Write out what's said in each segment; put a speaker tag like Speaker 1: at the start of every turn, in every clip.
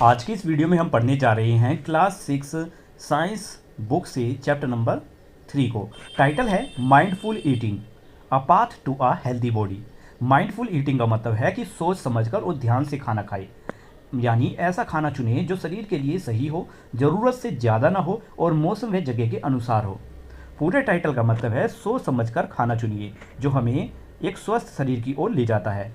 Speaker 1: आज की इस वीडियो में हम पढ़ने जा रहे हैं क्लास 6 साइंस बुक से चैप्टर नंबर 3 को। टाइटल है mindful eating, a path to a healthy body. Mindful eating का मतलब है कि सोच समझकर और ध्यान से खाना खाए, यानी ऐसा खाना चुनें जो शरीर के लिए सही हो, ज़रूरत से ज़्यादा ना हो और मौसम व जगह के अनुसार हो। पूरे टाइटल का मतलब है सोच समझकर खाना चुनिए जो हमें एक स्वस्थ शरीर की ओर ले जाता है।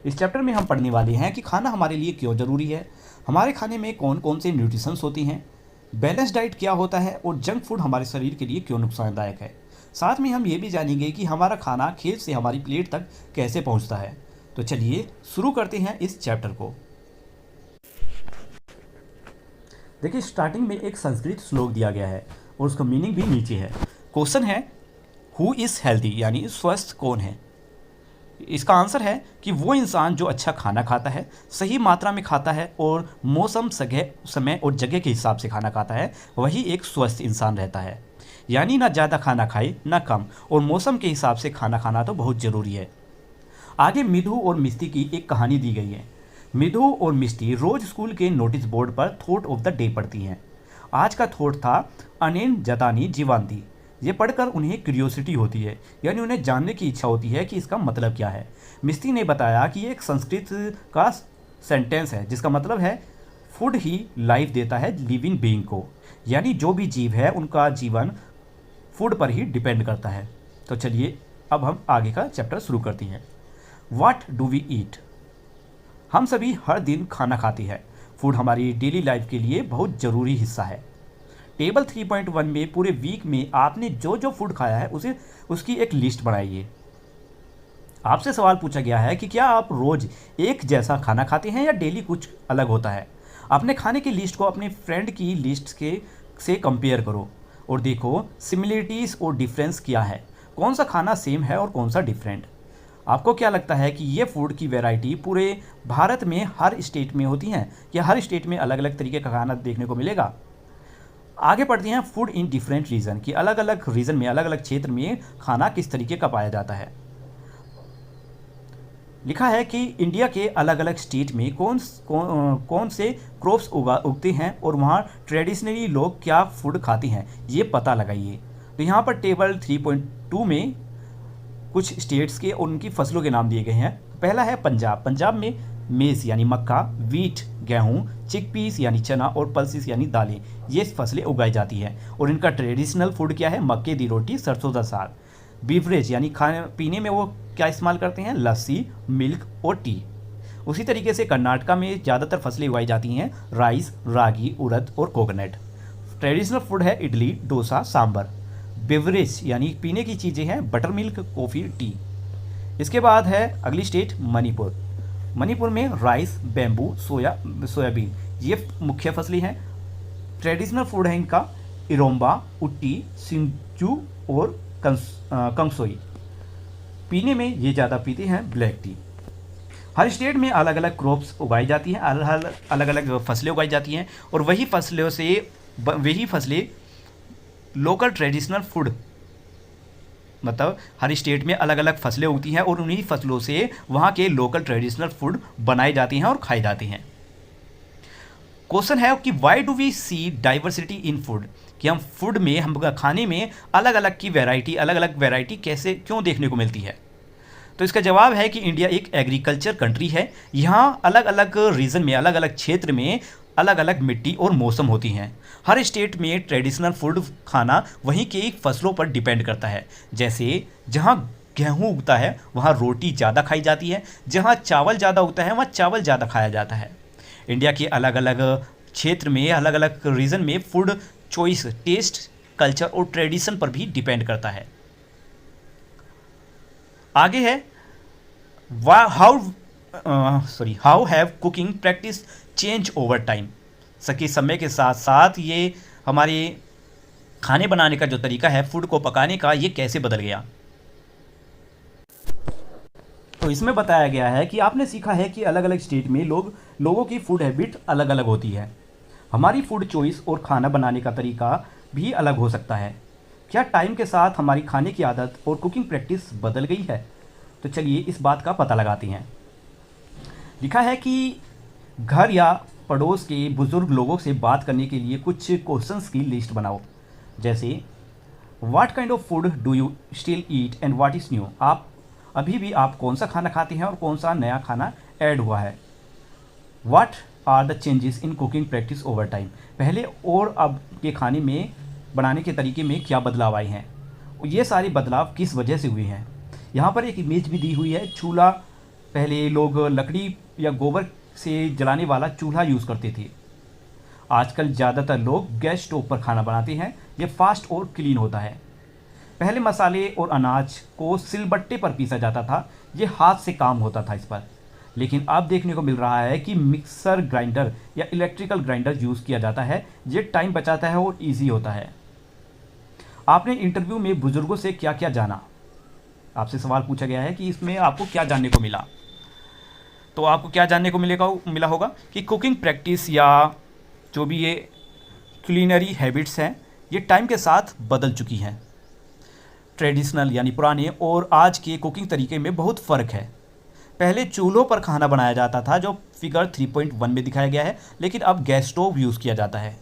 Speaker 1: इस चैप्टर में हम पढ़ने वाले हैं कि खाना हमारे लिए क्यों ज़रूरी है, हमारे खाने में कौन कौन से न्यूट्रिशंस होती हैं, बैलेंस डाइट क्या होता है और जंक फूड हमारे शरीर के लिए क्यों नुकसानदायक है। साथ में हम ये भी जानेंगे कि हमारा खाना खेत से हमारी प्लेट तक कैसे पहुंचता है। तो चलिए शुरू करते हैं इस चैप्टर को। देखिए, स्टार्टिंग में एक संस्कृत श्लोक दिया गया है और उसका मीनिंग भी नीचे है। क्वेश्चन है हु इज़ हेल्दी, यानी स्वस्थ कौन है। इसका आंसर है कि वो इंसान जो अच्छा खाना खाता है, सही मात्रा में खाता है और मौसम समय और जगह के हिसाब से खाना खाता है, वही एक स्वस्थ इंसान रहता है। यानी ना ज़्यादा खाना खाए ना कम, और मौसम के हिसाब से खाना खाना तो बहुत ज़रूरी है। आगे मिधु और मिस्टी की एक कहानी दी गई है। मिधु और मिस्टी रोज़ स्कूल के नोटिस बोर्ड पर थॉट ऑफ द डे पढ़ती हैं। आज का थॉट था अनेन जतानी जीवांती। ये पढ़कर उन्हें क्यूरियोसिटी होती है, यानी उन्हें जानने की इच्छा होती है कि इसका मतलब क्या है। मिस्टी ने बताया कि ये एक संस्कृत का सेंटेंस है जिसका मतलब है फूड ही लाइफ देता है लिविंग बीइंग को, यानी जो भी जीव है उनका जीवन फूड पर ही डिपेंड करता है। तो चलिए अब हम आगे का चैप्टर शुरू करते हैं। What do we eat. हम सभी हर दिन खाना खाते हैं। फूड हमारी डेली लाइफ के लिए बहुत ज़रूरी हिस्सा है। टेबल 3.1 में पूरे वीक में आपने जो जो फूड खाया है उसे उसकी एक लिस्ट बनाइए। आपसे सवाल पूछा गया है कि क्या आप रोज़ एक जैसा खाना खाते हैं या डेली कुछ अलग होता है। अपने खाने की लिस्ट को अपने फ्रेंड की लिस्ट से कंपेयर करो और देखो सिमिलरिटीज़ और डिफरेंस क्या है, कौन सा खाना सेम है और कौन सा डिफरेंट। आपको क्या लगता है कि ये फूड की वैरायटी पूरे भारत में हर स्टेट में होती हैं या हर स्टेट में अलग अलग तरीके का खाना देखने को मिलेगा। आगे पढ़ते हैं फूड इन डिफरेंट रीजन, कि अलग अलग रीजन में अलग अलग क्षेत्र में खाना किस तरीके का पाया जाता है। लिखा है कि इंडिया के अलग अलग स्टेट में कौन से क्रॉप्स उगते हैं और वहाँ ट्रेडिशनली लोग क्या फूड खाते हैं, ये पता लगाइए। तो यहाँ पर टेबल 3.2 में कुछ स्टेट्स के और उनकी फसलों के नाम दिए गए हैं। पहला है पंजाब। पंजाब में मेज़ यानी मक्का, वीट गेहूँ, चिकपीस यानी चना और पल्सिस यानी दालें, ये फसलें उगाई जाती हैं और इनका ट्रेडिशनल फूड क्या है, मक्के दी रोटी, सरसों का साग। बीवरेज यानी खाने पीने में वो क्या इस्तेमाल करते हैं, लस्सी, मिल्क और टी। उसी तरीके से कर्नाटका में ज़्यादातर फसलें उगाई जाती हैं, राइस, रागी, उड़द और कोकोनट। ट्रेडिशनल फूड है इडली, डोसा, सांभर। बेवरेज यानी पीने की चीज़ें हैं बटर मिल्क, कॉफ़ी, टी। इसके बाद है अगली स्टेट मणिपुर। मणिपुर में राइस, बेम्बू, सोयाबीन ये मुख्य फसलें हैं। ट्रेडिशनल फूड है इनका इरोम्बा, उट्टी, सिंजू और कंगसोई। पीने में ये ज़्यादा पीते हैं ब्लैक टी। हर स्टेट में अलग अलग क्रॉप्स उगाई जाती हैं, अलग अलग फसलें उगाई जाती हैं और वही फसलें लोकल ट्रेडिशनल फूड, मतलब हर स्टेट में अलग अलग फसलें उगती हैं और उन्हीं फसलों से वहाँ के लोकल ट्रेडिशनल फूड बनाए जाते हैं और खाए जाते हैं। क्वेश्चन है कि why do we see diversity in food, कि हम फूड में, हम खाने में अलग अलग वैरायटी कैसे क्यों देखने को मिलती है। तो इसका जवाब है कि इंडिया एक एग्रीकल्चर कंट्री है। यहाँ अलग अलग रीजन में, अलग अलग क्षेत्र में अलग अलग मिट्टी और मौसम होती हैं। हर स्टेट में ट्रेडिशनल फूड खाना वहीं के फसलों पर डिपेंड करता है। जैसे जहाँ गेहूँ उगता है वहाँ रोटी ज़्यादा खाई जाती है, जहाँ चावल ज़्यादा उगता है वहाँ चावल ज़्यादा खाया जाता है। इंडिया के अलग अलग क्षेत्र में, अलग अलग रीजन में फूड चॉइस टेस्ट, कल्चर और ट्रेडिशन पर भी डिपेंड करता है। आगे है how have cooking practice change over time, सकी समय के साथ साथ ये हमारे खाने बनाने का जो तरीका है, फूड को पकाने का, ये कैसे बदल गया। तो इसमें बताया गया है कि आपने सीखा है कि अलग अलग स्टेट में लोगों की फूड हैबिट अलग अलग होती है। हमारी फूड चॉइस और खाना बनाने का तरीका भी अलग हो सकता है। क्या टाइम के साथ हमारी खाने की आदत और कुकिंग प्रैक्टिस बदल गई है। तो चलिए इस बात का पता लगाते हैं। लिखा है कि घर या पड़ोस के बुज़ुर्ग लोगों से बात करने के लिए कुछ क्वेश्चंस की लिस्ट बनाओ। जैसे what kind of food do you still eat and what is new. आप अभी भी आप कौन सा खाना खाते हैं और कौन सा नया खाना ऐड हुआ है। What are the changes in cooking practice over time. पहले और अब के खाने में बनाने के तरीके में क्या बदलाव आए हैं, ये सारे बदलाव किस वजह से हुए हैं। यहाँ पर एक इमेज भी दी हुई है चूल्हा। पहले लोग लकड़ी या गोबर से जलाने वाला चूल्हा यूज़ करते थे। आजकल ज़्यादातर लोग गैस स्टोव पर खाना बनाते हैं। ये फास्ट और क्लीन होता है। पहले मसाले और अनाज को सिलबट्टे पर पीसा जाता था। ये हाथ से काम होता था इस पर। लेकिन अब देखने को मिल रहा है कि मिक्सर ग्राइंडर या इलेक्ट्रिकल ग्राइंडर यूज़ किया जाता है। ये टाइम बचाता है और ईजी होता है। आपने इंटरव्यू में बुज़ुर्गों से क्या क्या जाना। आपसे सवाल पूछा गया है कि इसमें आपको क्या जानने को मिला। तो आपको क्या जानने को मिला होगा कि कुकिंग प्रैक्टिस या जो भी ये क्लिनरी हैबिट्स हैं ये टाइम के साथ बदल चुकी हैं। ट्रेडिशनल यानी पुराने और आज के कुकिंग तरीके में बहुत फ़र्क है। पहले चूल्हों पर खाना बनाया जाता था जो फिगर 3.1 में दिखाया गया है, लेकिन अब गैस स्टोव यूज़ किया जाता है।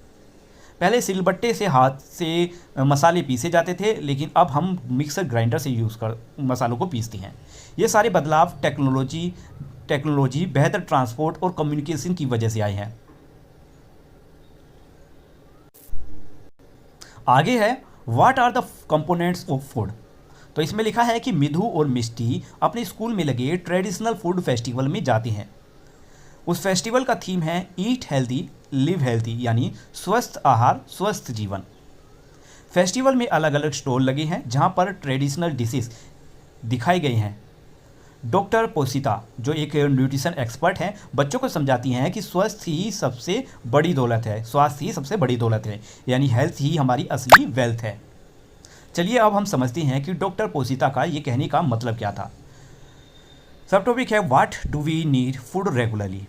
Speaker 1: पहले सिलबट्टे से हाथ से मसाले पीसे जाते थे, लेकिन अब हम मिक्सर ग्राइंडर से यूज़ कर मसालों को पीसते हैं। ये सारे बदलाव टेक्नोलॉजी, बेहतर ट्रांसपोर्ट और कम्युनिकेशन की वजह से आए हैं। आगे है what are the components of food. तो इसमें लिखा है कि मिधु और मिष्टी अपने स्कूल में लगे ट्रेडिशनल फूड फेस्टिवल में जाती हैं। उस फेस्टिवल का थीम है ईट हेल्दी लिव हेल्दी, यानी स्वस्थ आहार स्वस्थ जीवन। फेस्टिवल में अलग अलग स्टॉल लगे हैं जहां पर ट्रेडिशनल डिशेस दिखाई गई हैं। डॉक्टर पोसिता जो एक न्यूट्रिशन एक्सपर्ट हैं बच्चों को समझाती हैं कि स्वास्थ्य ही सबसे बड़ी दौलत है, यानी हेल्थ ही हमारी असली वेल्थ है। चलिए अब हम समझते हैं कि डॉक्टर पोसिता का ये कहने का मतलब क्या था। सब टॉपिक है what do we need food regularly.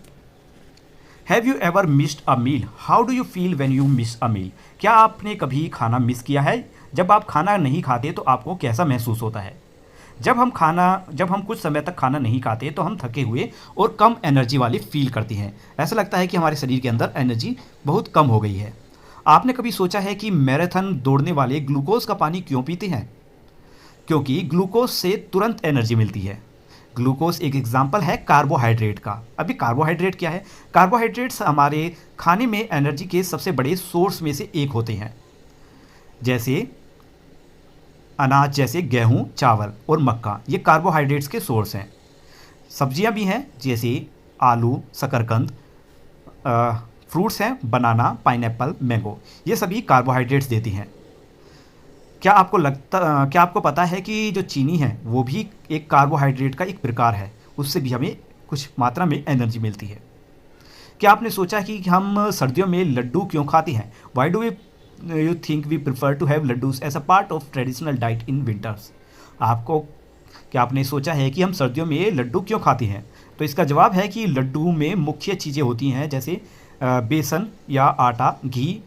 Speaker 1: Have you ever missed a meal, how do you feel when you miss a meal. क्या आपने कभी खाना मिस किया है। जब आप खाना नहीं खाते तो आपको कैसा महसूस होता है। जब हम कुछ समय तक खाना नहीं खाते तो हम थके हुए और कम एनर्जी वाले फील करते हैं। ऐसा लगता है कि हमारे शरीर के अंदर एनर्जी बहुत कम हो गई है। आपने कभी सोचा है कि मैराथन दौड़ने वाले ग्लूकोज का पानी क्यों पीते हैं। क्योंकि ग्लूकोज से तुरंत एनर्जी मिलती है। ग्लूकोज एक एग्जाम्पल है कार्बोहाइड्रेट का। अभी कार्बोहाइड्रेट क्या है। कार्बोहाइड्रेट्स हमारे खाने में एनर्जी के सबसे बड़े सोर्स में से एक होते हैं। जैसे अनाज, जैसे गेहूं, चावल और मक्का, ये कार्बोहाइड्रेट्स के सोर्स हैं। सब्जियां भी हैं जैसे आलू, शकरकंद, फ्रूट्स हैं बनाना, पाइनएप्पल, मैंगो, ये सभी कार्बोहाइड्रेट्स देती हैं। क्या आपको पता है कि जो चीनी है वो भी एक कार्बोहाइड्रेट का एक प्रकार है। उससे भी हमें कुछ मात्रा में एनर्जी मिलती है। क्या आपने सोचा कि हम सर्दियों में लड्डू क्यों खाते हैं। Why do you think we prefer to have laddoos as a part of traditional diet in winters. क्या आपने सोचा है कि हम सर्दियों में लड्डू क्यों खाते हैं। तो इसका जवाब है कि लड्डू में मुख्य चीज़ें होती हैं जैसे बेसन या आटा, घी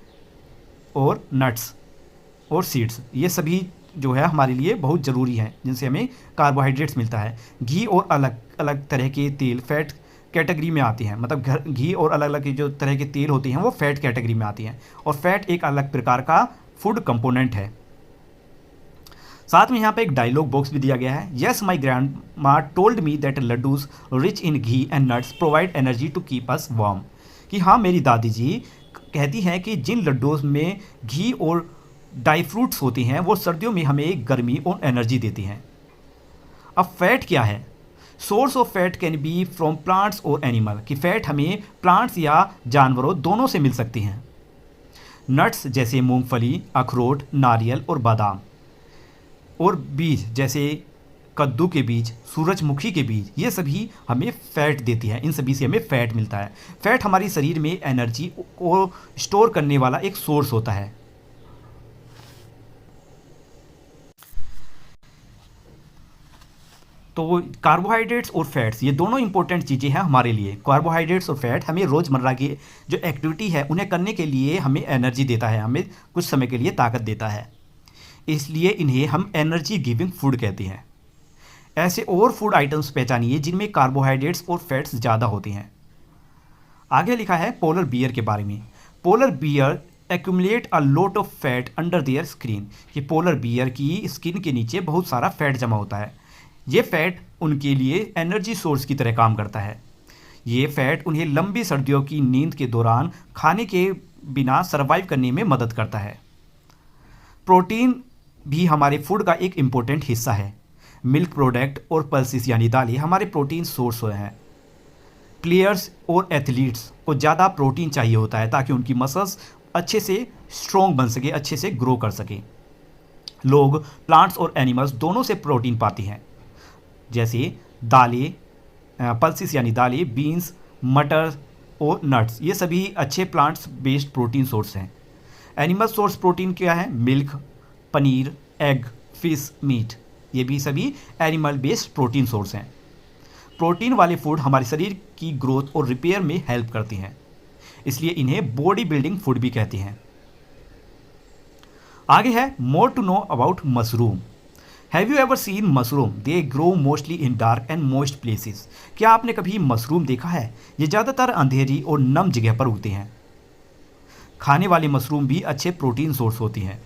Speaker 1: और नट्स और सीड्स। ये सभी जो है हमारे लिए बहुत ज़रूरी हैं जिनसे हमें कार्बोहाइड्रेट्स मिलता है। घी और अलग अलग तरह के तेल फैट कैटेगरी में आती हैं। मतलब घी और अलग अलग जो तरह के तेल होते हैं वो फैट कैटेगरी में आती हैं। और फैट एक अलग प्रकार का फूड कंपोनेंट है। साथ में यहाँ पे एक डायलॉग बॉक्स भी दिया गया है। Yes my grandma told me that laddoos rich in ghee and nuts provide energy to keep us warm. कि हाँ, मेरी दादी जी कहती हैं कि जिन लड्डूज में घी और ड्राई फ्रूट्स होती हैं वो सर्दियों में हमें गर्मी और एनर्जी देती हैं। अब फैट क्या है। Source of fat can be from plants और एनिमल। कि फैट हमें प्लांट्स या जानवरों दोनों से मिल सकती हैं। नट्स जैसे मूंगफली, अखरोट, नारियल और बादाम। और बीज जैसे कद्दू के बीज, सूरजमुखी के बीज, ये सभी हमें फैट देती है। इन सभी से हमें फैट मिलता है। फैट हमारी शरीर में एनर्जी को स्टोर करने वाला एक सोर्स होता है। तो कार्बोहाइड्रेट्स और फैट्स ये दोनों इंपॉर्टेंट चीज़ें हैं हमारे लिए। कार्बोहाइड्रेट्स और फैट हमें रोज़मर्रा की जो एक्टिविटी है उन्हें करने के लिए हमें एनर्जी देता है, हमें कुछ समय के लिए ताकत देता है। इसलिए इन्हें हम एनर्जी गिविंग फूड कहते हैं। ऐसे और फूड आइटम्स पहचानिए जिनमें कार्बोहाइड्रेट्स और फैट्स ज़्यादा होते हैं। आगे लिखा है पोलर बियर के बारे में। Polar bear accumulate a lot of fat under their skin. कि पोलर बियर की स्किन के नीचे बहुत सारा फैट जमा होता है। ये फैट उनके लिए एनर्जी सोर्स की तरह काम करता है। ये फैट उन्हें लंबी सर्दियों की नींद के दौरान खाने के बिना सरवाइव करने में मदद करता है। प्रोटीन भी हमारे फूड का एक इम्पोर्टेंट हिस्सा है। मिल्क प्रोडक्ट और पल्सेस यानी दालें हमारे प्रोटीन सोर्स हैं। प्लेयर्स और एथलीट्स को ज़्यादा प्रोटीन चाहिए होता है ताकि उनकी मसल्स अच्छे से स्ट्रॉन्ग बन सके, अच्छे से ग्रो कर सके। लोग प्लांट्स और एनिमल्स दोनों से प्रोटीन पाते हैं, जैसे दालें, पल्सेस यानी दालें, बीन्स, मटर और नट्स। ये सभी अच्छे प्लांट्स बेस्ड प्रोटीन सोर्स हैं। एनिमल सोर्स प्रोटीन क्या है? Milk, paneer, egg, fish, meat. ये भी सभी एनिमल बेस्ड प्रोटीन सोर्स हैं। प्रोटीन वाले फूड हमारे शरीर की ग्रोथ और रिपेयर में हेल्प करती हैं, इसलिए इन्हें बॉडी बिल्डिंग फूड भी कहते हैं। आगे है more to know about mushroom. Have you ever seen mushroom? They grow mostly in dark and moist places. क्या आपने कभी मशरूम देखा है? ये ज़्यादातर अंधेरी और नम जगह पर उगते हैं। खाने वाले मशरूम भी अच्छे प्रोटीन सोर्स होती हैं।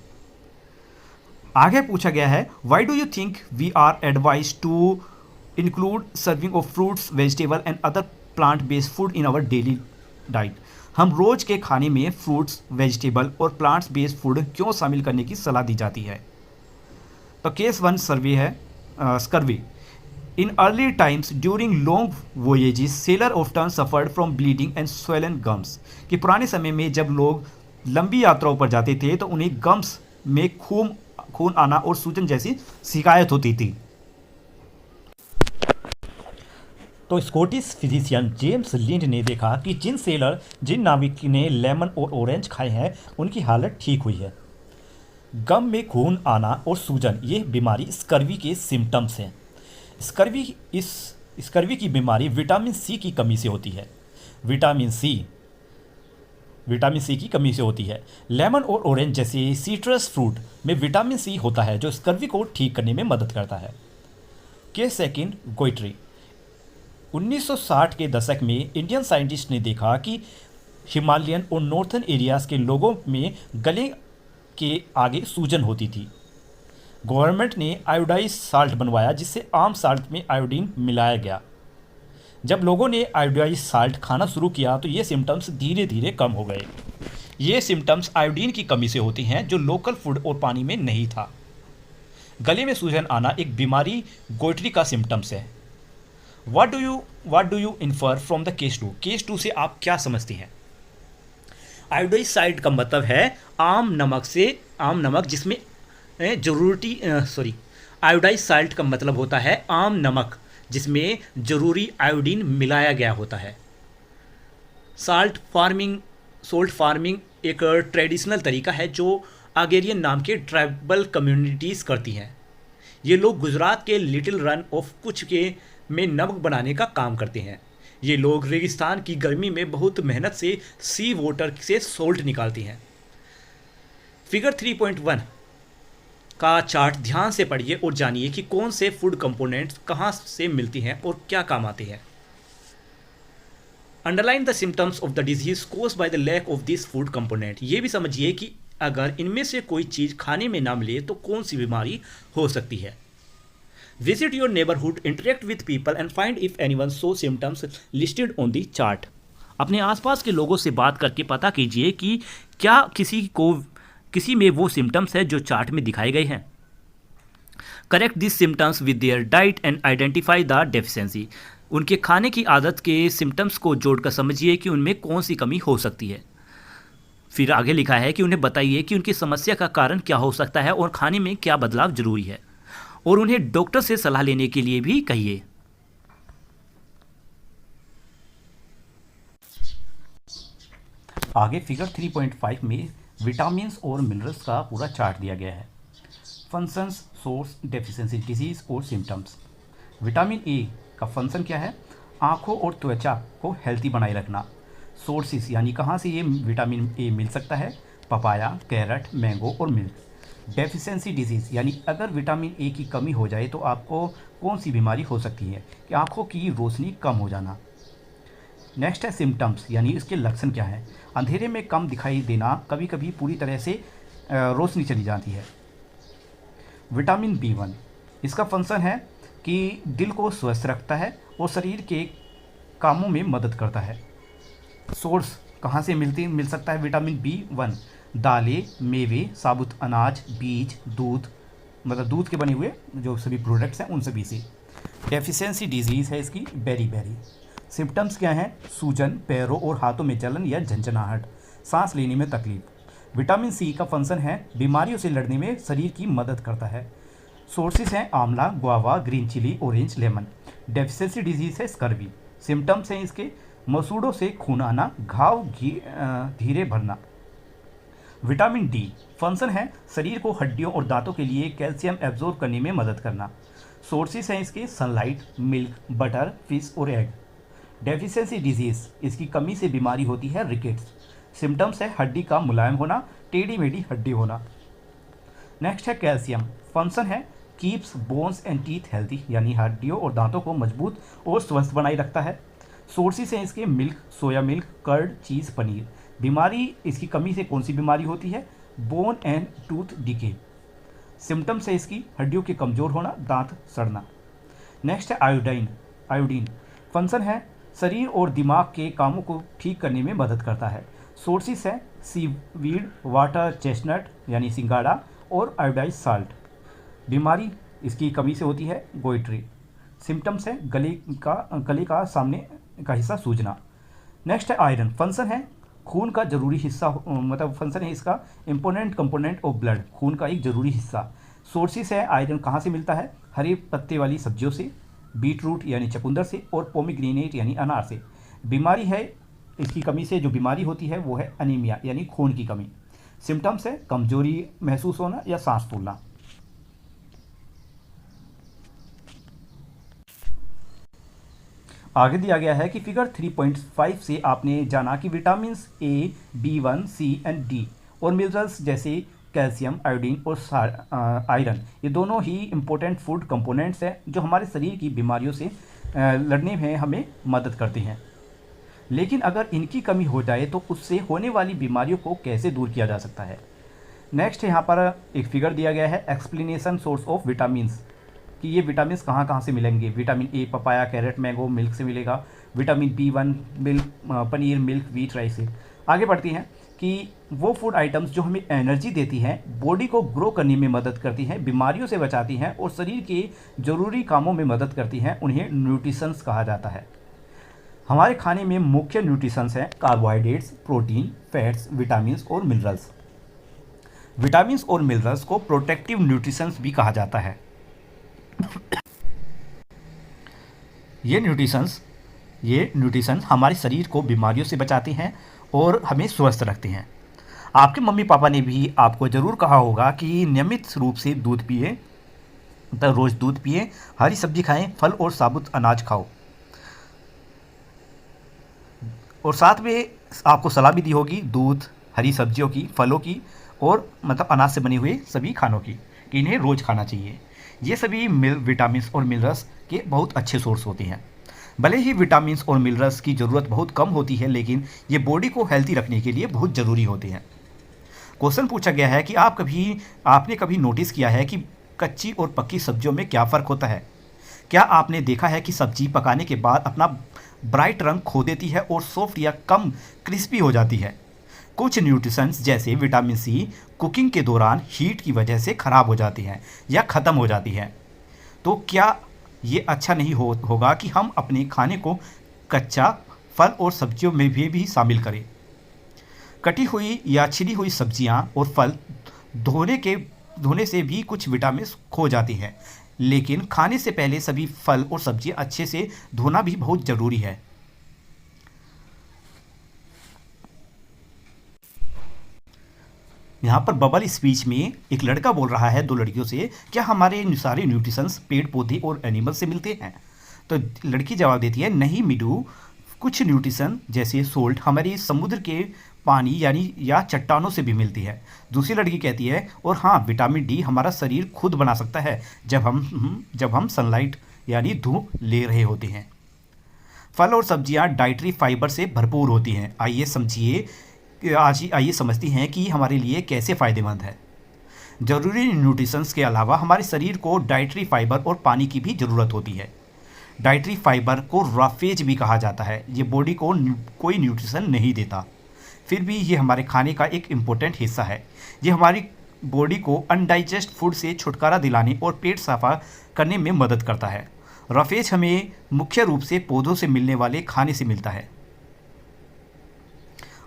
Speaker 1: आगे पूछा गया है why do you think we are advise to include serving of fruits, vegetable and other plant based food in our daily diet. हम रोज के खाने में फ्रूट्स, वेजिटेबल और प्लांट्स बेस्ड फूड क्यों शामिल करने की सलाह दी जाती है? तो केस 1 सर्वे है scurvy. In early times during long voyages sailor often suffered from bleeding and swollen gums. कि पुराने समय में जब लोग लंबी यात्राओं पर जाते थे तो उन्हें गम्स में खून आना और सूजन जैसी शिकायत होती थी। तो स्कॉटिश फिजिशियन जेम्स लिंड ने देखा कि जिन नाविक ने लेमन और ऑरेंज खाए हैं उनकी हालत ठीक हुई है। गम में खून आना और सूजन ये बीमारी स्कर्वी के सिम्टम्स हैं। स्कर्वी की बीमारी विटामिन सी की कमी से होती है। विटामिन सी की कमी से होती है। लेमन और ऑरेंज जैसे सीट्रस फ्रूट में विटामिन सी होता है जो स्कर्वी को ठीक करने में मदद करता है। Case second गोइट्री। 1960 के दशक में इंडियन साइंटिस्ट ने देखा कि हिमालयन और नॉर्थर्न एरियाज़ के लोगों में गले के आगे सूजन होती थी। गवर्नमेंट ने आयोडाइज साल्ट बनवाया जिससे आम साल्ट में आयोडीन मिलाया गया। जब लोगों ने आयोडाइज साल्ट खाना शुरू किया तो ये सिम्टम्स धीरे धीरे कम हो गए। ये सिम्टम्स आयोडीन की कमी से होती हैं जो लोकल फूड और पानी में नहीं था। गले में सूजन आना एक बीमारी गोइट्री का सिम्टम्स है। What do you infer from the case 2? Case 2 से आप क्या समझती हैं? आयोडाइज साल्ट का मतलब है आम नमक जिसमें आयोडाइज साल्ट का मतलब होता है आम नमक जिसमें जरूरी आयोडीन मिलाया गया होता है। सोल्ट फार्मिंग एक ट्रेडिशनल तरीका है जो आगेरियन नाम के ट्राइबल कम्युनिटीज़ करती हैं। ये लोग गुजरात के लिटिल रन ऑफ कुछ के में नमक बनाने का काम करते हैं। ये लोग रेगिस्तान की गर्मी में बहुत मेहनत से सी वाटर से सोल्ट निकालती हैं। फिगर 3.1 का चार्ट ध्यान से पढ़िए और जानिए कि कौन से फूड कंपोनेंट्स कहाँ से मिलती हैं और क्या काम आते हैं। Underline the symptoms of the disease caused by the lack of this food component. ये भी समझिए कि अगर इनमें से कोई चीज़ खाने में ना मिले तो कौन सी बीमारी हो सकती है। Visit your neighborhood, interact with people and find if anyone shows symptoms listed on the chart. अपने आसपास के लोगों से बात करके पता कीजिए कि क्या किसी में वो सिम्टम्स है जो चार्ट में दिखाए गए हैं। Correct this symptoms with their diet and identify the deficiency. उनके खाने की आदत के सिम्टम्स को जोड़कर समझिए कि उनमें कौन सी कमी हो सकती है। फिर आगे लिखा है कि उन्हें बताइए कि उनकी समस्या का कारण क्या हो सकता है और खाने में क्या बदलाव जरूरी है, और उन्हें डॉक्टर से सलाह लेने के लिए भी कहिए। आगे फिगर 3.5 में विटामिन्स और मिनरल्स का पूरा चार्ट दिया गया है। फंक्शंस, सोर्स, डेफिशिएंसी, डिजीज और सिम्टम्स। विटामिन ए का फंक्शन क्या है? आँखों और त्वचा को हेल्थी बनाए रखना। सोर्सेस यानी कहाँ से ये विटामिन ए मिल सकता है? पपाया, कैरेट, मैंगो और मिल्क। डेफिशिएंसी डिजीज़ यानी अगर विटामिन ए की कमी हो जाए तो आपको कौन सी बीमारी हो सकती है? कि आँखों की रोशनी कम हो जाना। नेक्स्ट है सिम्टम्स, यानी इसके लक्षण क्या हैं। अंधेरे में कम दिखाई देना, कभी कभी पूरी तरह से रोशनी चली जाती है। विटामिन B1, इसका फंक्शन है कि दिल को स्वस्थ रखता है और शरीर के कामों में मदद करता है। सोर्स कहाँ से मिल सकता है विटामिन B1? दालें, मेवे, साबुत अनाज, बीज, दूध, मतलब दूध के बने हुए जो सभी प्रोडक्ट्स हैं उन सभी से। डेफिशिएंसी डिजीज़ है इसकी बेरी। सिम्टम्स क्या हैं? सूजन, पैरों और हाथों में जलन या झंझनाहट, सांस लेने में तकलीफ। विटामिन C का फंक्शन है बीमारियों से लड़ने में शरीर की मदद करता है। सोर्सेज हैं amla, guava, green chilli, orange, lemon. Deficiency disease है स्कर्वी। सिम्टम्स हैं इसके मसूड़ों से खून आना, घाव धीरे भरना। विटामिन D फंक्शन है शरीर को हड्डियों और दांतों के लिए कैल्शियम एब्जॉर्ब करने में मदद करना। सोर्सेज हैं इसके सनलाइट, मिल्क, बटर, फिश और एग। डेफिशिएंसी डिजीज़, इसकी कमी से बीमारी होती है रिकेट्स। सिम्टम्स है हड्डी का मुलायम होना, टेढ़ी मेढ़ी हड्डी होना। नेक्स्ट है कैल्शियम, फंक्शन है keeps bones and teeth healthy, यानी हड्डियों और दांतों को मजबूत और स्वस्थ बनाए रखता है। सोर्सेज हैं इसके मिल्क, सोया मिल्क, कर्ड, चीज़, पनीर। बीमारी, इसकी कमी से कौन सी बीमारी होती है? Bone and tooth decay. Symptoms है इसकी हड्डियों के कमज़ोर होना, दांत सड़ना। नेक्स्ट है आयोडीन फंक्शन है शरीर और दिमाग के कामों को ठीक करने में मदद करता है। सोर्सेस है सीवीड, वाटर चेस्टनट यानी सिंगाड़ा और आयोडाइज साल्ट। बीमारी, इसकी कमी से होती है गोइट्री। सिम्टम्स है गले का सामने का हिस्सा सूजना। नेक्स्ट है आयरन, फंक्शन है खून का जरूरी हिस्सा, मतलब फंक्शन है इसका इम्पोर्टेंट कंपोनेंट ऑफ ब्लड, खून का एक जरूरी हिस्सा। सोर्सेस है आयरन कहाँ से मिलता है? हरे पत्ते वाली सब्जियों से, बीट रूट यानी चकुंदर से और पोमीग्रेनेट यानी अनार से। बीमारी है, इसकी कमी से जो बीमारी होती है वो है अनीमिया यानी खून की कमी। सिम्टम्स है कमजोरी महसूस होना या सांस फूलना। आगे दिया गया है कि फिगर 3.5 से आपने जाना कि vitamin A, B1, C and D और मिनरल्स जैसे कैल्शियम, आयोडीन और आयरन, ये दोनों ही इम्पोर्टेंट फूड कंपोनेंट्स हैं जो हमारे शरीर की बीमारियों से लड़ने में हमें मदद करते हैं। लेकिन अगर इनकी कमी हो जाए तो उससे होने वाली बीमारियों को कैसे दूर किया जा सकता है। नेक्स्ट यहाँ पर एक फिगर दिया गया है एक्सप्लेनेशन सोर्स ऑफ विटामिन्स, कि ये विटामिन कहाँ कहाँ से मिलेंगे। Vitamin A papaya, carrot, mango, milk से मिलेगा। Vitamin B1 milk, paneer, milk, wheat, rice से। आगे बढ़ती हैं कि वो फूड आइटम्स जो हमें एनर्जी देती हैं, बॉडी को ग्रो करने में मदद करती हैं, बीमारियों से बचाती हैं और शरीर के ज़रूरी कामों में मदद करती हैं, उन्हें न्यूट्रिशंस कहा जाता है। हमारे खाने में मुख्य न्यूट्रिशंस हैं कार्बोहाइड्रेट्स, प्रोटीन, फैट्स, विटामिन्स और मिनरल्स। विटामिन्स और मिनरल्स को प्रोटेक्टिव न्यूट्रिशंस भी कहा जाता है। ये न्यूट्रिशन हमारे शरीर को बीमारियों से बचाते हैं और हमें स्वस्थ रखते हैं। आपके मम्मी पापा ने भी आपको ज़रूर कहा होगा कि नियमित रूप से दूध पिए, रोज़ दूध पिए, हरी सब्जी खाएं, फल और साबुत अनाज खाओ। और साथ में आपको सलाह भी दी होगी दूध, हरी सब्जियों की, फलों की और मतलब अनाज से बने हुए सभी खानों की, कि इन्हें रोज़ खाना चाहिए। ये सभी विटामिन्स और मिनरल्स के बहुत अच्छे सोर्स होते हैं। भले ही विटामिन्स और मिनरल्स की ज़रूरत बहुत कम होती है, लेकिन ये बॉडी को हेल्थी रखने के लिए बहुत ज़रूरी होते हैं। क्वेश्चन पूछा गया है कि आपने कभी नोटिस किया है कि कच्ची और पक्की सब्जियों में क्या फ़र्क होता है? क्या आपने देखा है कि सब्जी पकाने के बाद अपना ब्राइट रंग खो देती है और सॉफ्ट या कम क्रिस्पी हो जाती है? कुछ न्यूट्रिशंस जैसे विटामिन C कुकिंग के दौरान हीट की वजह से ख़राब हो जाती हैं या ख़त्म हो जाती हैं। तो क्या ये अच्छा नहीं होगा कि हम अपने खाने को कच्चा फल और सब्जियों में भी शामिल करें? कटी हुई या छिली हुई सब्जियां और फल धोने से भी कुछ विटामिन खो जाती हैं, लेकिन खाने से पहले सभी फल और सब्जियां अच्छे से धोना भी बहुत ज़रूरी है। यहाँ पर बबल स्पीच में एक लड़का बोल रहा है दो लड़कियों से, क्या हमारे सारे न्यूट्रिशंस पेड़ पौधे और एनिमल से मिलते हैं? तो लड़की जवाब देती है, नहीं मिडू, कुछ न्यूट्रिशन जैसे सोल्ट हमारी समुद्र के पानी यानी या चट्टानों से भी मिलती है। दूसरी लड़की कहती है, और हाँ, विटामिन D हमारा शरीर खुद बना सकता है जब हम सनलाइट यानी धूप ले रहे होते हैं। फल और सब्जियां डाइटरी फाइबर से भरपूर होती हैं। आइए समझती हैं कि हमारे लिए कैसे फ़ायदेमंद है। ज़रूरी न्यूट्रिशंस के अलावा हमारे शरीर को डाइटरी फाइबर और पानी की भी ज़रूरत होती है। डाइटरी फाइबर को राफेज भी कहा जाता है। ये बॉडी को कोई न्यूट्रिशन नहीं देता, फिर भी ये हमारे खाने का एक इम्पोर्टेंट हिस्सा है। ये हमारी बॉडी को अनडाइजेस्ट फूड से छुटकारा दिलाने और पेट साफा करने में मदद करता है। राफेज हमें मुख्य रूप से पौधों से मिलने वाले खाने से मिलता है।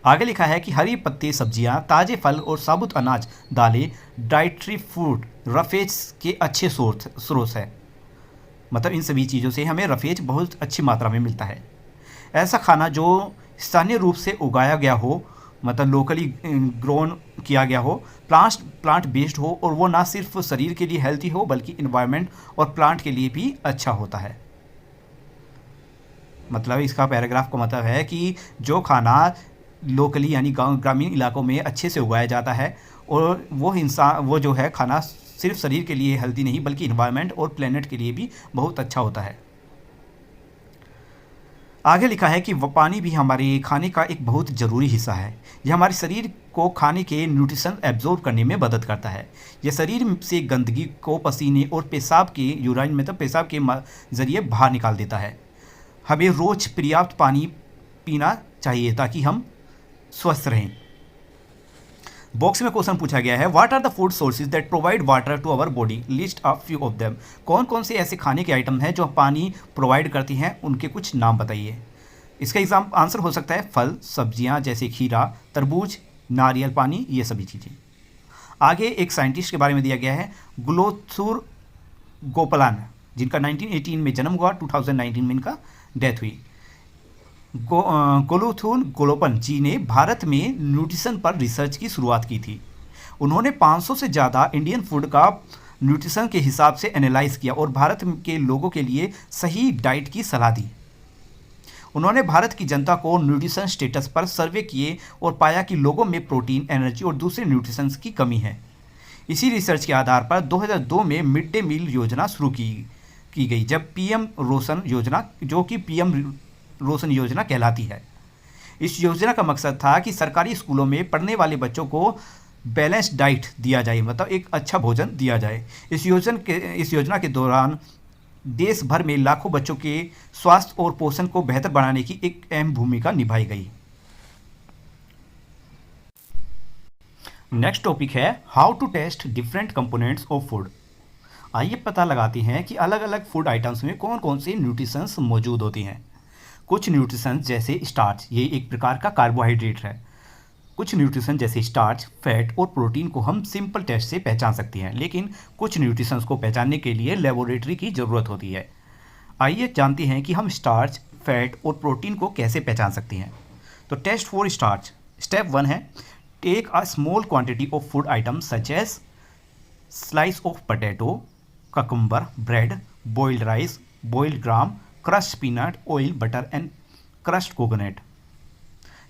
Speaker 1: आगे लिखा है कि हरी पत्ते, सब्जियां, ताज़े फल और साबुत अनाज, दालें, डाइटरी फूड रफेज के अच्छे स्रोत हैं। मतलब इन सभी चीज़ों से हमें रफेज बहुत अच्छी मात्रा में मिलता है। ऐसा खाना जो स्थानीय रूप से उगाया गया हो, मतलब लोकली ग्रोन किया गया हो, प्लांट बेस्ड हो, और वो ना सिर्फ शरीर के लिए हेल्थी हो बल्कि इन्वायरमेंट और प्लांट के लिए भी अच्छा होता है। मतलब इसका पैराग्राफ का मतलब है कि जो खाना लोकली यानी गांव ग्रामीण इलाकों में अच्छे से उगाया जाता है, और वो जो है खाना सिर्फ शरीर के लिए हेल्दी नहीं बल्कि इन्वायरमेंट और प्लेनेट के लिए भी बहुत अच्छा होता है। आगे लिखा है कि पानी भी हमारे खाने का एक बहुत ज़रूरी हिस्सा है। यह हमारे शरीर को खाने के न्यूट्रिशन एब्जॉर्ब करने में मदद करता है। यह शरीर से गंदगी को पसीने और पेशाब के यूरिन मतलब पेशाब के ज़रिए बाहर निकाल देता है। हमें रोज़ पर्याप्त पानी पीना चाहिए ताकि हम स्वस्थ रहें। बॉक्स में क्वेश्चन पूछा गया है, what are the food sources that provide water to our body, list a few of them. कौन कौन से ऐसे खाने के आइटम हैं जो पानी प्रोवाइड करती हैं, उनके कुछ नाम बताइए। इसका आंसर हो सकता है फल, सब्जियां जैसे खीरा, तरबूज, नारियल पानी, ये सभी चीज़ें। आगे एक साइंटिस्ट के बारे में दिया गया है, ग्लोथुर गोपालन, जिनका 1918 में जन्म हुआ, 2019 में इनका डेथ हुई। कोलुथुल गोलोपन जी ने भारत में न्यूट्रिशन पर रिसर्च की शुरुआत की थी। उन्होंने 500 से ज़्यादा इंडियन फूड का न्यूट्रिशन के हिसाब से एनालाइज किया और भारत के लोगों के लिए सही डाइट की सलाह दी। उन्होंने भारत की जनता को न्यूट्रिशन स्टेटस पर सर्वे किए और पाया कि लोगों में प्रोटीन, एनर्जी और दूसरे न्यूट्रिशन की कमी है। इसी रिसर्च के आधार पर 2002 में मिड डे मील योजना शुरू की गई, जब पीएम रोशन योजना, जो कि पीएम रोशन योजना कहलाती है। इस योजना का मकसद था कि सरकारी स्कूलों में पढ़ने वाले बच्चों को बैलेंस्ड डाइट दिया जाए, मतलब एक अच्छा भोजन दिया जाए। इस योजना के दौरान देश भर में लाखों बच्चों के स्वास्थ्य और पोषण को बेहतर बनाने की एक अहम भूमिका निभाई गई। नेक्स्ट टॉपिक है how to test different components of food. आइए पता लगाते हैं कि अलग अलग फूड आइटम्स में कौन कौन से न्यूट्रिशंस मौजूद होती हैं। कुछ न्यूट्रिशन जैसे स्टार्च, ये एक प्रकार का कार्बोहाइड्रेट है। कुछ न्यूट्रिशन जैसे स्टार्च, फैट और प्रोटीन को हम सिंपल टेस्ट से पहचान सकते हैं, लेकिन कुछ न्यूट्रिशंस को पहचानने के लिए लेबोरेटरी की ज़रूरत होती है। आइए जानते हैं कि हम स्टार्च, फैट और प्रोटीन को कैसे पहचान सकते हैं। तो टेस्ट फॉर स्टार्च, स्टेप 1 है, take a small quantity of food items such as slice of potato, cucumber, bread, boiled rice, boiled gram, crushed peanut, oil, butter and crushed coconut.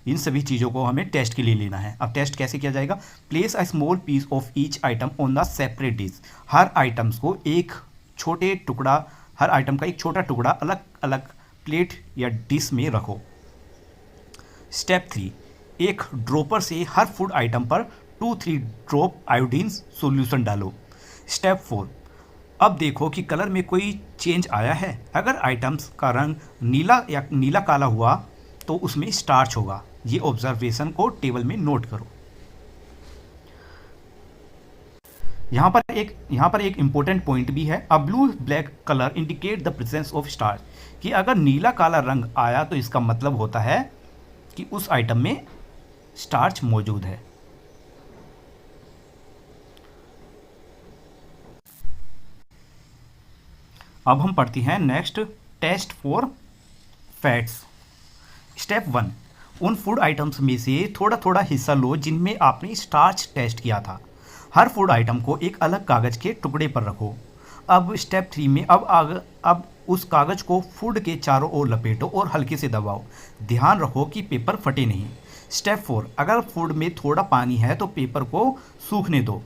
Speaker 1: इन सभी चीज़ों को हमें टेस्ट के लिए लेना है। अब टेस्ट कैसे किया जाएगा, place a small piece of each item on the separate dish. हर आइटम का एक छोटा टुकड़ा अलग अलग प्लेट या डिश में रखो। स्टेप 3, एक ड्रॉपर से हर फूड आइटम पर 2-3 ड्रॉप आयोडीन सॉल्यूशन डालो। स्टेप 4, अब देखो कि कलर में कोई चेंज आया है। अगर आइटम्स का रंग नीला काला हुआ तो उसमें स्टार्च होगा। ये ऑब्जर्वेशन को टेबल में नोट करो। यहाँ पर एक इम्पोर्टेंट पॉइंट भी है, a blue black colour indicate the presence of starch, कि अगर नीला काला रंग आया तो इसका मतलब होता है कि उस आइटम में स्टार्च मौजूद है। अब हम पढ़ते हैं next, test for fats. Step 1, उन फूड आइटम्स में से थोड़ा थोड़ा हिस्सा लो जिनमें आपने स्टार्च टेस्ट किया था। हर फूड आइटम को एक अलग कागज़ के टुकड़े पर रखो। अब स्टेप 3 में अब उस कागज़ को फूड के चारों ओर लपेटो और हल्के से दबाओ। ध्यान रखो कि पेपर फटे नहीं। स्टेप 4, अगर फूड में थोड़ा पानी है तो पेपर को सूखने दो।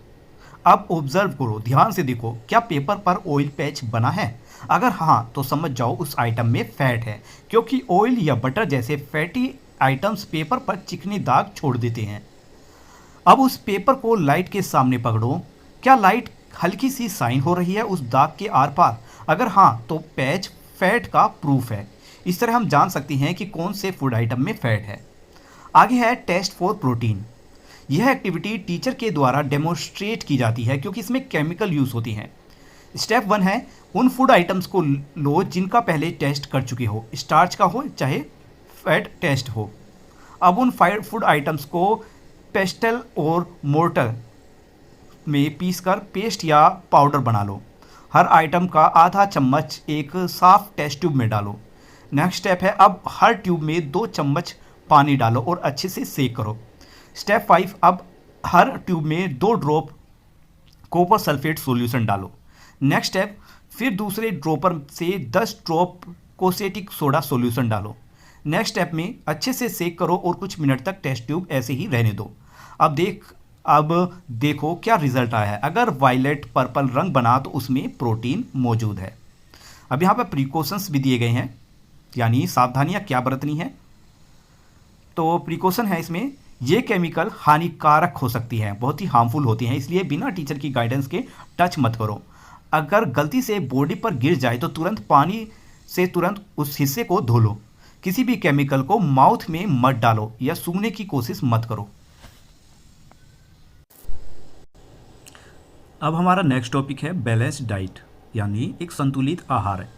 Speaker 1: अब ऑब्जर्व करो, ध्यान से देखो, क्या पेपर पर ऑयल पैच बना है? अगर हाँ तो समझ जाओ उस आइटम में फैट है, क्योंकि ऑयल या बटर जैसे फैटी आइटम्स पेपर पर चिकने दाग छोड़ देते हैं। अब उस पेपर को लाइट के सामने पकड़ो, क्या लाइट हल्की सी साइन हो रही है उस दाग के आर पार? अगर हाँ तो पैच फैट का प्रूफ है। इस तरह हम जान सकते हैं कि कौन से फूड आइटम में फैट है। आगे है टेस्ट फॉर प्रोटीन। यह एक्टिविटी टीचर के द्वारा डेमोन्स्ट्रेट की जाती है क्योंकि इसमें केमिकल यूज़ होती हैं। स्टेप 1 है उन फूड आइटम्स को लो जिनका पहले टेस्ट कर चुके हो, स्टार्च का हो चाहे फैट टेस्ट हो। अब उन फूड आइटम्स को पेस्टल और मोर्टर में पीसकर पेस्ट या पाउडर बना लो। हर आइटम का आधा चम्मच एक साफ टेस्ट ट्यूब में डालो। नेक्स्ट स्टेप है अब हर ट्यूब में 2 चम्मच पानी डालो और अच्छे से सेक करो। स्टेप 5, अब हर ट्यूब में 2 ड्रॉप कॉपर सल्फेट सॉल्यूशन डालो। नेक्स्ट स्टेप, फिर दूसरे ड्रॉपर से 10 ड्रॉप कोसेटिक सोडा सॉल्यूशन डालो। नेक्स्ट स्टेप में अच्छे से सेक करो और कुछ मिनट तक टेस्ट ट्यूब ऐसे ही रहने दो। अब देखो क्या रिजल्ट आया है। अगर वायलेट पर्पल रंग बना तो उसमें प्रोटीन मौजूद है। अब यहाँ पर प्रिकॉशंस भी दिए गए हैं, यानी सावधानियाँ क्या बरतनी है। तो प्रिकॉशन है इसमें, ये केमिकल हानिकारक हो सकती हैं, बहुत ही हार्मफुल होती हैं, इसलिए बिना टीचर की गाइडेंस के टच मत करो। अगर गलती से बॉडी पर गिर जाए तो तुरंत पानी से तुरंत उस हिस्से को धो लो। किसी भी केमिकल को माउथ में मत डालो या सूंघने की कोशिश मत करो। अब हमारा नेक्स्ट टॉपिक है बैलेंस्ड डाइट, यानी एक संतुलित आहार है।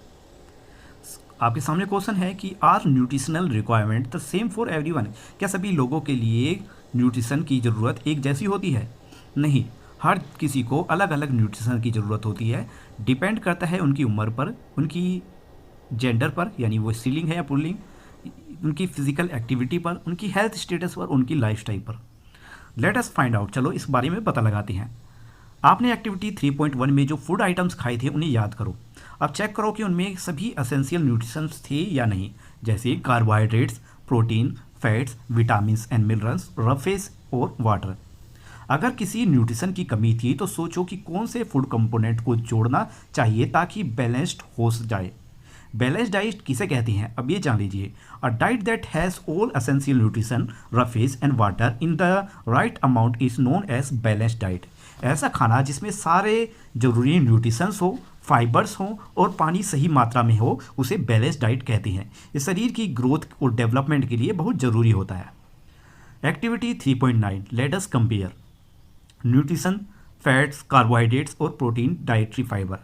Speaker 1: आपके सामने क्वेश्चन है कि are nutritional requirement the same for everyone? क्या सभी लोगों के लिए न्यूट्रिशन की ज़रूरत एक जैसी होती है? नहीं, हर किसी को अलग अलग न्यूट्रिशन की ज़रूरत होती है। डिपेंड करता है उनकी उम्र पर, उनकी जेंडर पर, यानी वो स्त्रीलिंग है या पुल्लिंग, उनकी फिजिकल एक्टिविटी पर, उनकी हेल्थ स्टेटस पर, उनकी लाइफस्टाइल पर। लेट अस फाइंड आउट, चलो इस बारे में पता लगाते हैं। आपने एक्टिविटी 3.1 में जो फूड आइटम्स खाए थे उन्हें याद करो। अब चेक करो कि उनमें सभी एसेंशियल न्यूट्रिशंस थे या नहीं, जैसे carbohydrates, protein, fats, vitamins and minerals, roughage और वाटर। अगर किसी न्यूट्रिशन की कमी थी तो सोचो कि कौन से फूड कंपोनेंट को जोड़ना चाहिए ताकि बैलेंस्ड हो जाए। बैलेंस्ड डाइट किसे कहते हैं, अब ये जान लीजिए। A diet that has all essential nutrition, roughage and water in the right amount is known as balanced diet. ऐसा खाना जिसमें सारे जरूरी न्यूट्रिशंस हो, फाइबर्स हो और पानी सही मात्रा में हो, उसे बैलेंस डाइट कहते हैं। ये शरीर की ग्रोथ और डेवलपमेंट के लिए बहुत ज़रूरी होता है। Activity 3.9, let us compare nutrition, fats, carbohydrates और प्रोटीन, डाइटरी फाइबर।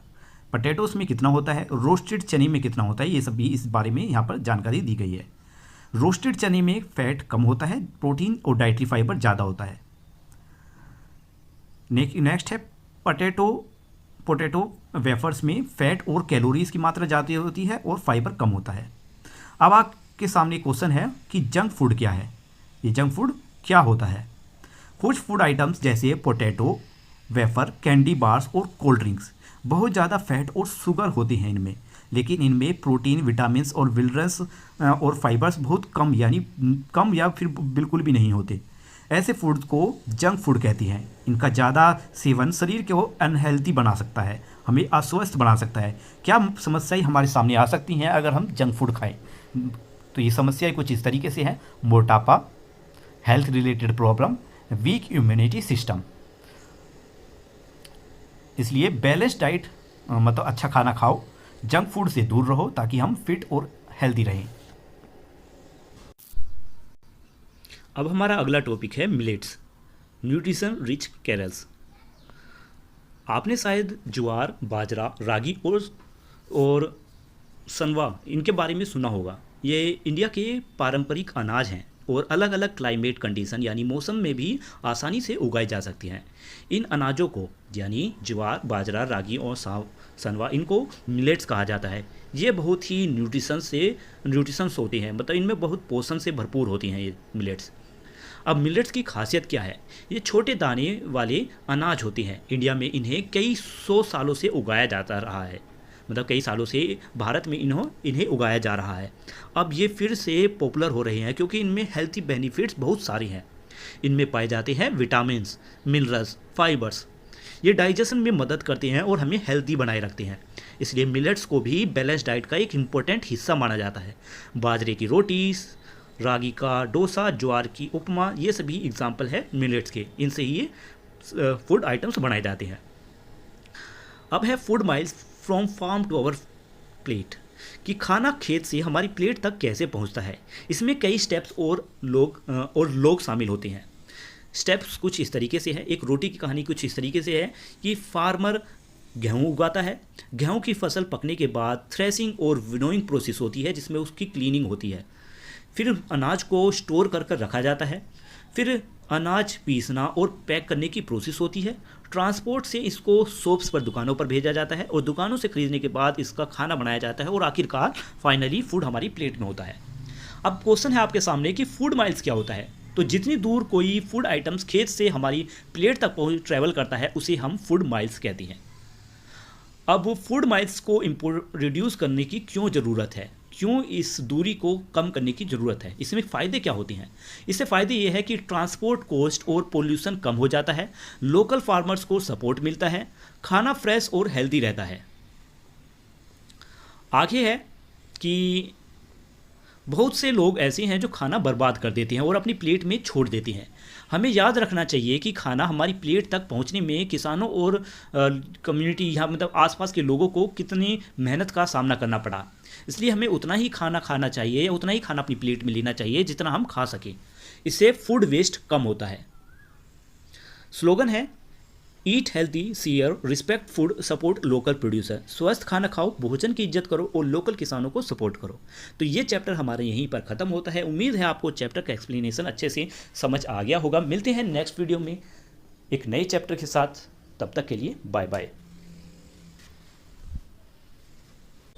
Speaker 1: पोटैटोस में कितना होता है, रोस्टेड चने में कितना होता है, ये सब भी इस बारे में यहाँ पर जानकारी दी गई है। रोस्टेड चने में फैट कम होता है, प्रोटीन और डाइटरी फाइबर ज़्यादा होता है। नेक्स्ट है पोटैटो वेफर्स में फैट और कैलोरीज की मात्रा ज़्यादा होती है और फाइबर कम होता है। अब आपके सामने क्वेश्चन है कि जंक फूड क्या है, ये जंक फूड क्या होता है। कुछ फूड आइटम्स जैसे पोटैटो वेफर, कैंडी बार्स और कोल्ड ड्रिंक्स बहुत ज़्यादा फैट और शुगर होते हैं इनमें, लेकिन इनमें प्रोटीन, विटामिन्स और मिनरल्स और फाइबर्स बहुत कम, यानी कम या फिर बिल्कुल भी नहीं होते। ऐसे फूड को जंक फूड कहती हैं। इनका ज़्यादा सेवन शरीर को अनहेल्दी बना सकता है, हमें अस्वस्थ बना सकता है। क्या समस्याएं हमारे सामने आ सकती हैं अगर हम जंक फूड खाएं? तो ये समस्याएं कुछ इस तरीके से हैं: मोटापा, health related problem, weak immunity system. इसलिए बैलेंस डाइट मतलब अच्छा खाना खाओ, जंक फूड से दूर रहो ताकि हम फिट और हेल्दी रहें। अब हमारा अगला टॉपिक है मिलेट्स, न्यूट्रिशन रिच कैरल्स। आपने शायद ज्वार, बाजरा, रागी और सनवा इनके बारे में सुना होगा। ये इंडिया के पारंपरिक अनाज हैं और अलग अलग क्लाइमेट कंडीशन यानी मौसम में भी आसानी से उगाए जा सकती हैं। इन अनाजों को यानी ज्वार, बाजरा, रागी और सनवा, इनको मिलेट्स कहा जाता है। ये बहुत ही न्यूट्रिशंस होती हैं, मतलब इनमें बहुत पोषण से भरपूर होती हैं ये मिलेट्स। अब मिलेट्स की खासियत क्या है? ये छोटे दाने वाले अनाज होते हैं। इंडिया में इन्हें कई 100 सालों से उगाया जाता रहा है, मतलब कई सालों से भारत में इन्हें उगाया जा रहा है। अब ये फिर से पॉपुलर हो रहे हैं क्योंकि इनमें हेल्थी बेनिफिट्स बहुत सारे हैं। इनमें पाए जाते हैं विटामिन्स, मिनरल्स, फाइबर्स। ये डाइजेशन में मदद करते हैं और हमें हेल्दी बनाए रखते हैं। इसलिए मिलेट्स को भी बैलेंस डाइट का एक इम्पोर्टेंट हिस्सा माना जाता है। बाजरे की रोटी, रागी का डोसा, ज्वार की उपमा, ये सभी एग्जाम्पल है मिलेट्स के। इनसे ही ये फूड आइटम्स बनाए जाते हैं। अब है food miles from farm to our plate, कि खाना खेत से हमारी प्लेट तक कैसे पहुंचता है। इसमें कई स्टेप्स और लोग शामिल होते हैं। स्टेप्स कुछ इस तरीके से है। एक रोटी की कहानी कुछ इस तरीके से है कि फार्मर गेहूं उगाता है। गेहूं की फसल पकने के बाद थ्रेसिंग और विनोइंग प्रोसेस होती है, जिसमें उसकी क्लीनिंग होती है। फिर अनाज को स्टोर कर कर रखा जाता है। फिर अनाज पीसना और पैक करने की प्रोसेस होती है। ट्रांसपोर्ट से इसको शॉप्स पर, दुकानों पर भेजा जाता है और दुकानों से खरीदने के बाद इसका खाना बनाया जाता है और आखिरकार फाइनली फूड हमारी प्लेट में होता है। अब क्वेश्चन है आपके सामने कि फूड माइल्स क्या होता है। तो जितनी दूर कोई फूड आइटम्स खेत से हमारी प्लेट तक ट्रैवल करता है उसे हम फूड माइल्स कहते हैं। अब फूड माइल्स को रिड्यूस करने की क्यों ज़रूरत है, क्यों इस दूरी को कम करने की ज़रूरत है, इसमें फ़ायदे क्या होते हैं। इससे फ़ायदे ये है कि ट्रांसपोर्ट कॉस्ट और पोल्यूशन कम हो जाता है, लोकल फार्मर्स को सपोर्ट मिलता है, खाना फ्रेश और हेल्दी रहता है। आगे है कि बहुत से लोग ऐसे हैं जो खाना बर्बाद कर देते हैं और अपनी प्लेट में छोड़ देते हैं। हमें याद रखना चाहिए कि खाना हमारी प्लेट तक पहुंचने में किसानों और कम्युनिटी, यहाँ मतलब आसपास के लोगों को कितनी मेहनत का सामना करना पड़ा। इसलिए हमें उतना ही खाना खाना चाहिए या उतना ही खाना अपनी प्लेट में लेना चाहिए जितना हम खा सकें। इससे फूड वेस्ट कम होता है। स्लोगन है eat healthy, share, respect food, support local producer. स्वस्थ खाना खाओ, भोजन की इज्जत करो और लोकल किसानों को सपोर्ट करो। तो ये चैप्टर हमारे यहीं पर ख़त्म होता है। उम्मीद है आपको चैप्टर का एक्सप्लेनेशन अच्छे से समझ आ गया होगा। मिलते हैं नेक्स्ट वीडियो में एक नए चैप्टर के साथ। तब तक के लिए बाय बाय।